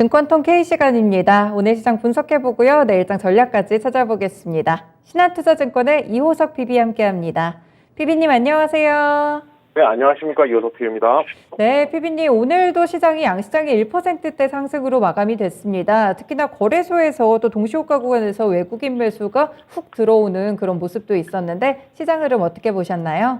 증권통 K 시간입니다. 오늘 시장 분석해보고요. 내일장 전략까지 찾아보겠습니다. 신한투자증권의 이호석 PB 함께합니다. PB님 안녕하세요. 네, 안녕하십니까. 이호석 PB입니다. 네, PB님 오늘도 시장이 양시장이 1%대 상승으로 마감이 됐습니다. 특히나 거래소에서 또 동시호가 구간에서 외국인 매수가 훅 들어오는 그런 모습도 있었는데 시장 흐름 어떻게 보셨나요?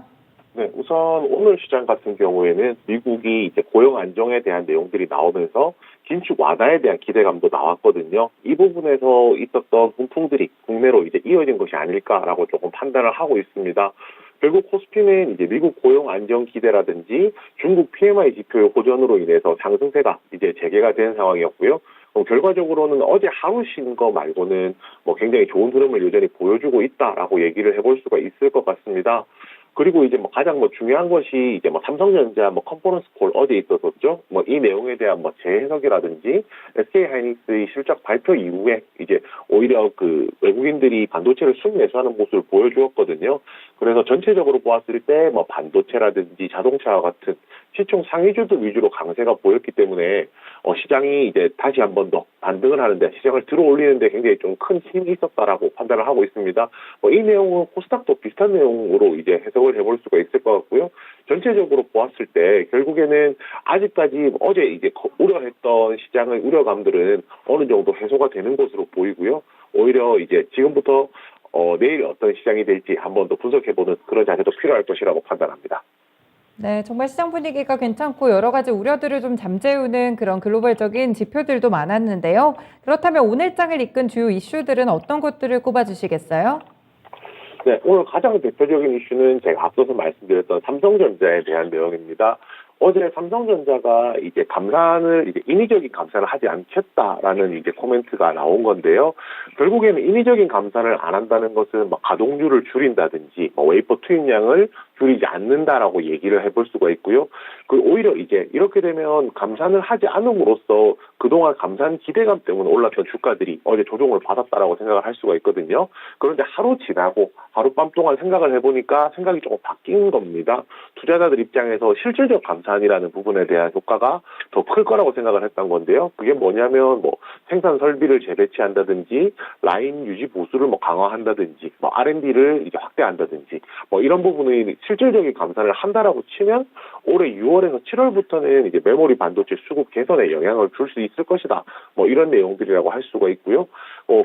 네, 우선 오늘 시장 같은 경우에는 미국이 이제 고용 안정에 대한 내용들이 나오면서 긴축 완화에 대한 기대감도 나왔거든요. 이 부분에서 있었던 훈풍들이 국내로 이제 이어진 것이 아닐까라고 조금 판단을 하고 있습니다. 결국 코스피는 이제 미국 고용 안정 기대라든지 중국 PMI 지표의 호전으로 인해서 상승세가 이제 재개가 된 상황이었고요. 결과적으로는 어제 하루 쉰 거 말고는 굉장히 좋은 흐름을 여전히 보여주고 있다라고 얘기를 해볼 수가 있을 것 같습니다. 그리고 이제 가장 중요한 것이 이제 삼성전자 컨퍼런스 콜 어제 있었었죠. 이 내용에 대한 재해석이라든지 SK 하이닉스의 실적 발표 이후에 이제 오히려 그 외국인들이 반도체를 순매수하는 모습을 보여주었거든요. 그래서 전체적으로 보았을 때 반도체라든지 자동차와 같은 시총 상위주들 위주로 강세가 보였기 때문에 시장이 이제 다시 한 번 더 반등을 하는데 시장을 들어올리는데 굉장히 좀 큰 힘이 있었다라고 판단을 하고 있습니다. 이 내용은 코스닥도 비슷한 내용으로 이제 해석을 해볼 수가 있을 것 같고요. 전체적으로 보았을 때 결국에는 아직까지 어제 이제 우려했던 시장의 우려감들은 어느 정도 해소가 되는 것으로 보이고요. 오히려 이제 지금부터 내일 어떤 시장이 될지 한 번 더 분석해보는 그런 자세도 필요할 것이라고 판단합니다. 네, 정말 시장 분위기가 괜찮고 여러 가지 우려들을 좀 잠재우는 그런 글로벌적인 지표들도 많았는데요. 그렇다면 오늘장을 이끈 주요 이슈들은 어떤 것들을 꼽아주시겠어요? 네, 오늘 가장 대표적인 이슈는 제가 앞서서 말씀드렸던 삼성전자에 대한 내용입니다. 어제 삼성전자가 이제 이제 인위적인 감산을 하지 않겠다라는 이제 코멘트가 나온 건데요. 결국에는 인위적인 감산을 안 한다는 것은 가동률을 줄인다든지 웨이퍼 투입량을 줄이지 않는다라고 얘기를 해볼 수가 있고요. 오히려 이제 이렇게 되면 감산을 하지 않음으로써 그동안 감산 기대감 때문에 올랐던 주가들이 어제 조정을 받았다라고 생각을 할 수가 있거든요. 그런데 하루 지나고 하룻밤 동안 생각을 해보니까 생각이 조금 바뀐 겁니다. 투자자들 입장에서 실질적 감산이라는 부분에 대한 효과가 더 클 거라고 생각을 했던 건데요. 그게 뭐냐면 생산 설비를 재배치한다든지 라인 유지 보수를 강화한다든지 R&D를 이제 확대한다든지 이런 부분의 실질적인 감산을 한다라고 치면 올해 6월에서 7월부터는 이제 메모리 반도체 수급 개선에 영향을 줄 수 있을 것이다. 이런 내용들이라고 할 수가 있고요.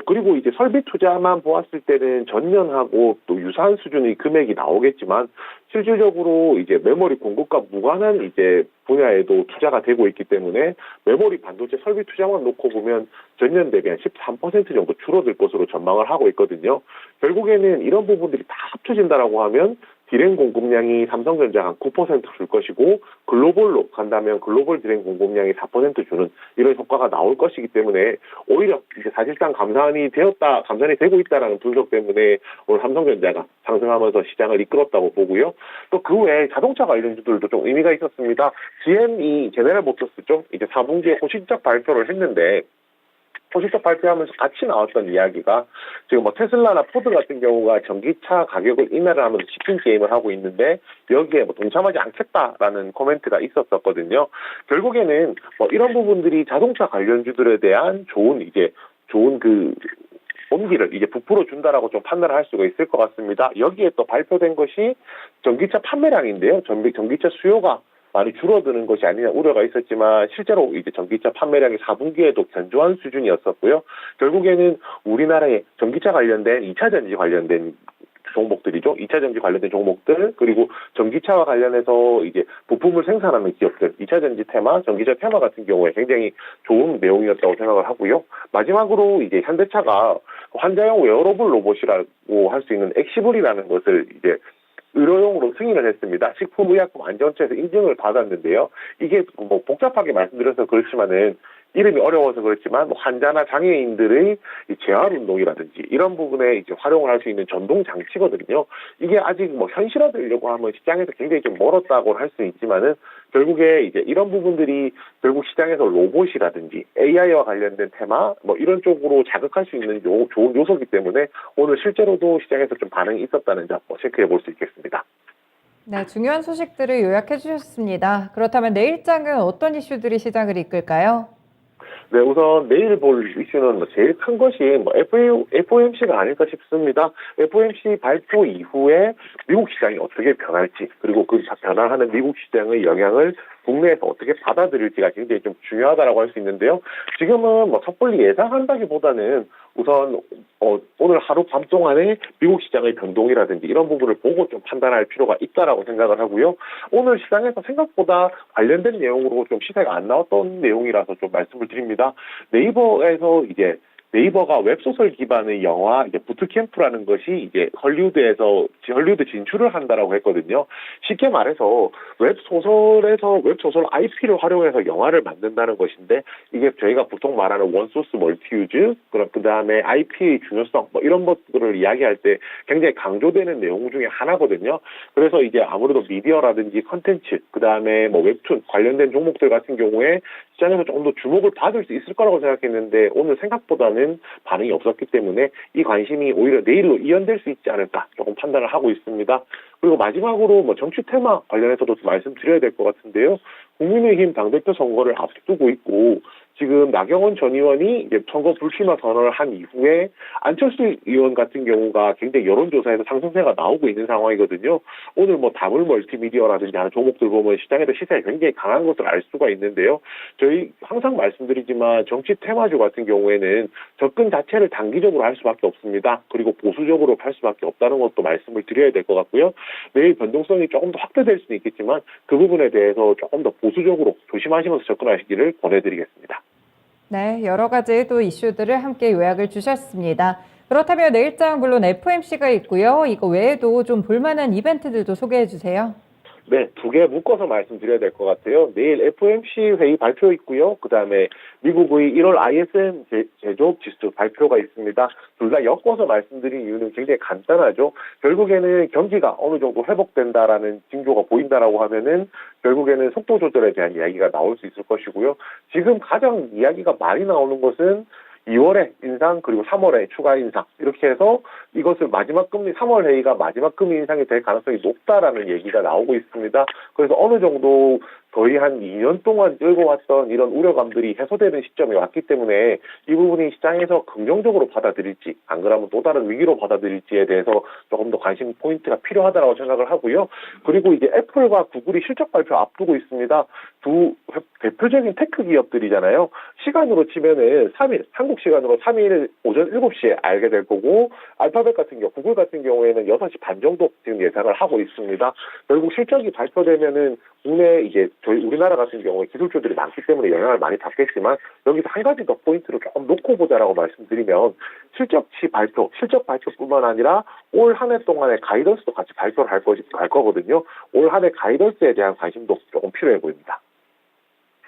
그리고 이제 설비 투자만 보았을 때는 전년하고 또 유사한 수준의 금액이 나오겠지만 실질적으로 이제 메모리 공급과 무관한 이제 분야에도 투자가 되고 있기 때문에 메모리 반도체 설비 투자만 놓고 보면 전년 대비 한 13% 정도 줄어들 것으로 전망을 하고 있거든요. 결국에는 이런 부분들이 다 합쳐진다라고 하면 디램 공급량이 삼성전자 한 9%줄 것이고 글로벌로 간다면 글로벌 디램 공급량이 4% 주는 이런 효과가 나올 것이기 때문에 오히려 이제 사실상 감산이 되고 있다라는 분석 때문에 오늘 삼성전자가 상승하면서 시장을 이끌었다고 보고요. 또 그 외에 자동차 관련주들도 좀 의미가 있었습니다. GM이 제네럴 모터스죠. 이제 4분기에 호실적 발표를 했는데 소식적 발표하면서 같이 나왔던 이야기가 지금 테슬라나 포드 같은 경우가 전기차 가격을 인하를 하면서 치킨 게임을 하고 있는데 여기에 동참하지 않겠다라는 코멘트가 있었었거든요. 결국에는 이런 부분들이 자동차 관련주들에 대한 좋은 그 온기를 이제 부풀어 준다라고 좀 판단을 할 수가 있을 것 같습니다. 여기에 또 발표된 것이 전기차 판매량인데요. 전기차 수요가 많이 줄어드는 것이 아니냐 우려가 있었지만 실제로 이제 전기차 판매량이 4분기에도 견조한 수준이었었고요. 결국에는 우리나라의 전기차 관련된 2차 전지 관련된 종목들이죠. 2차 전지 관련된 종목들 그리고 전기차와 관련해서 이제 부품을 생산하는 기업들 2차 전지 테마, 전기차 테마 같은 경우에 굉장히 좋은 내용이었다고 생각을 하고요. 마지막으로 이제 현대차가 환자용 웨어러블 로봇이라고 할 수 있는 엑시블이라는 것을 이제 의료용으로 승인을 했습니다. 식품의약품 안전처에서 인증을 받았는데요. 이게 복잡하게 말씀드려서 그렇지만은 이름이 어려워서 그렇지만 환자나 장애인들의 재활 운동이라든지 이런 부분에 이제 활용을 할 수 있는 전동 장치거든요. 이게 아직 현실화되려고 하면 시장에서 굉장히 좀 멀었다고 할 수 있지만은 결국에 이제 이런 부분들이 결국 시장에서 로봇이라든지 AI와 관련된 테마 이런 쪽으로 자극할 수 있는 좋은 요소이기 때문에 오늘 실제로도 시장에서 좀 반응이 있었다는 점 체크해 볼 수 있겠습니다. 네, 중요한 소식들을 요약해 주셨습니다. 그렇다면 내일장은 어떤 이슈들이 시장을 이끌까요? 네, 우선 내일 볼 이슈는 제일 큰 것이 FOMC가 아닐까 싶습니다. FOMC 발표 이후에 미국 시장이 어떻게 변할지, 그리고 그 변화하는 미국 시장의 영향을 국내에서 어떻게 받아들일지가 굉장히 좀 중요하다라고 할 수 있는데요. 지금은 섣불리 예상한다기보다는 우선 오늘 하루 밤 동안에 미국 시장의 변동이라든지 이런 부분을 보고 좀 판단할 필요가 있다라고 생각을 하고요. 오늘 시장에서 생각보다 관련된 내용으로 좀 시세가 안 나왔던 내용이라서 좀 말씀을 드립니다. 네이버에서 이제 네이버가 웹소설 기반의 영화 부트캠프라는 것이 이제 헐리우드 진출을 한다라고 했거든요. 쉽게 말해서 웹소설 IP를 활용해서 영화를 만든다는 것인데, 이게 저희가 보통 말하는 원소스 멀티유즈, 그 다음에 IP의 중요성 이런 것들을 이야기할 때 굉장히 강조되는 내용 중에 하나거든요. 그래서 이제 아무래도 미디어라든지 컨텐츠, 그 다음에 웹툰 관련된 종목들 같은 경우에 시장에서 조금 더 주목을 받을 수 있을 거라고 생각했는데, 오늘 생각보다는 반응이 없었기 때문에 이 관심이 오히려 내일로 이연될 수 있지 않을까 조금 판단을 하고 있습니다. 그리고 마지막으로 정치 테마 관련해서도 좀 말씀드려야 될 것 같은데요. 국민의힘 당대표 선거를 앞두고 있고, 지금 나경원 전 의원이 이제 선거 불출마 선언을 한 이후에 안철수 의원 같은 경우가 굉장히 여론조사에서 상승세가 나오고 있는 상황이거든요. 오늘 다물 멀티미디어라든지 하는 종목들 보면 시장에서 시세가 굉장히 강한 것을 알 수가 있는데요. 저희 항상 말씀드리지만 정치 테마주 같은 경우에는 접근 자체를 단기적으로 할 수밖에 없습니다. 그리고 보수적으로 할 수밖에 없다는 것도 말씀을 드려야 될 것 같고요. 내일 변동성이 조금 더 확대될 수는 있겠지만 그 부분에 대해서 조금 더 보수적으로 조심하시면서 접근하시기를 권해드리겠습니다. 네, 여러 가지 또 이슈들을 함께 요약을 주셨습니다. 그렇다면 내일장 물론 FOMC가 있고요. 이거 외에도 좀 볼만한 이벤트들도 소개해 주세요. 네, 두 개 묶어서 말씀드려야 될 것 같아요. 내일 FOMC 회의 발표 있고요. 그 다음에 미국의 1월 ISM 제조업 지수 발표가 있습니다. 둘 다 엮어서 말씀드린 이유는 굉장히 간단하죠. 결국에는 경기가 어느 정도 회복된다라는 징조가 보인다라고 하면은 결국에는 속도 조절에 대한 이야기가 나올 수 있을 것이고요. 지금 가장 이야기가 많이 나오는 것은 2월에 인상 그리고 3월에 추가 인상 이렇게 해서 이것을 3월 회의가 마지막 금리 인상이 될 가능성이 높다라는 얘기가 나오고 있습니다. 그래서 어느 정도 거의 한 2년 동안 끌고왔던 이런 우려감들이 해소되는 시점에 왔기 때문에 이 부분이 시장에서 긍정적으로 받아들일지 안 그러면 또 다른 위기로 받아들일지에 대해서 조금 더 관심 포인트가 필요하다고 생각을 하고요. 그리고 이제 애플과 구글이 실적 발표 앞두고 있습니다. 두 대표적인 테크 기업들이잖아요. 시간으로 치면은 3일, 한국 시간으로 3일 오전 7시에 알게 될 거고, 알파벳 같은 경우, 구글 같은 경우에는 6시 반 정도 지금 예상을 하고 있습니다. 결국 실적이 발표되면은 국내 이제 우리나라 같은 경우에 기술주들이 많기 때문에 영향을 많이 받겠지만, 여기서 한 가지 더 포인트를 조금 놓고 보자라고 말씀드리면, 실적 발표뿐만 아니라 올 한 해 동안의 가이던스도 같이 발표를 할 거거든요. 올 한 해 가이던스에 대한 관심도 조금 필요해 보입니다.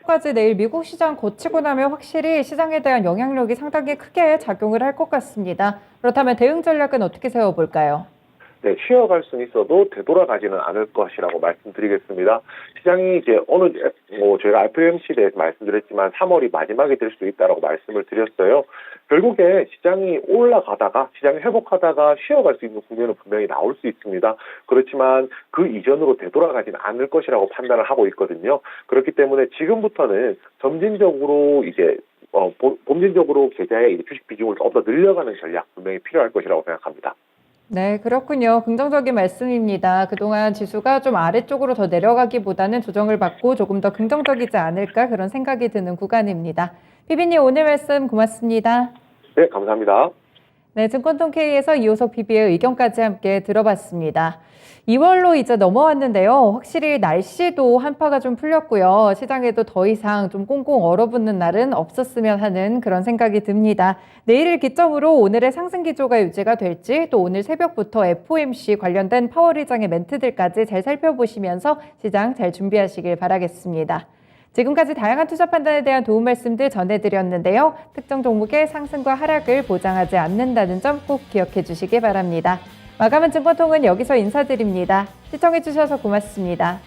까지 내일 미국 시장 거치고 나면 확실히 시장에 대한 영향력이 상당히 크게 작용을 할 것 같습니다. 그렇다면 대응 전략은 어떻게 세워볼까요? 네, 쉬어갈 수는 있어도 되돌아가지는 않을 것이라고 말씀드리겠습니다. 시장이 이제 저희가 FOMC에 대해서 말씀드렸지만 3월이 마지막이 될 수 있다라고 말씀을 드렸어요. 결국에 시장이 올라가다가 시장이 회복하다가 쉬어갈 수 있는 국면은 분명히 나올 수 있습니다. 그렇지만 그 이전으로 되돌아가지는 않을 것이라고 판단을 하고 있거든요. 그렇기 때문에 지금부터는 점진적으로 계좌의 주식 비중을 좀 더 늘려가는 전략 분명히 필요할 것이라고 생각합니다. 네, 그렇군요. 긍정적인 말씀입니다. 그동안 지수가 좀 아래쪽으로 더 내려가기보다는 조정을 받고 조금 더 긍정적이지 않을까 그런 생각이 드는 구간입니다. PB님 오늘 말씀 고맙습니다. 네, 감사합니다. 네, 증권통케이에서 이호석 PB의 의견까지 함께 들어봤습니다. 2월로 이제 넘어왔는데요. 확실히 날씨도 한파가 좀 풀렸고요. 시장에도 더 이상 좀 꽁꽁 얼어붙는 날은 없었으면 하는 그런 생각이 듭니다. 내일을 기점으로 오늘의 상승 기조가 유지가 될지 또 오늘 새벽부터 FOMC 관련된 파월 의장의 멘트들까지 잘 살펴보시면서 시장 잘 준비하시길 바라겠습니다. 지금까지 다양한 투자 판단에 대한 도움 말씀들 전해드렸는데요. 특정 종목의 상승과 하락을 보장하지 않는다는 점 꼭 기억해 주시기 바랍니다. 마감한 증권통은 여기서 인사드립니다. 시청해주셔서 고맙습니다.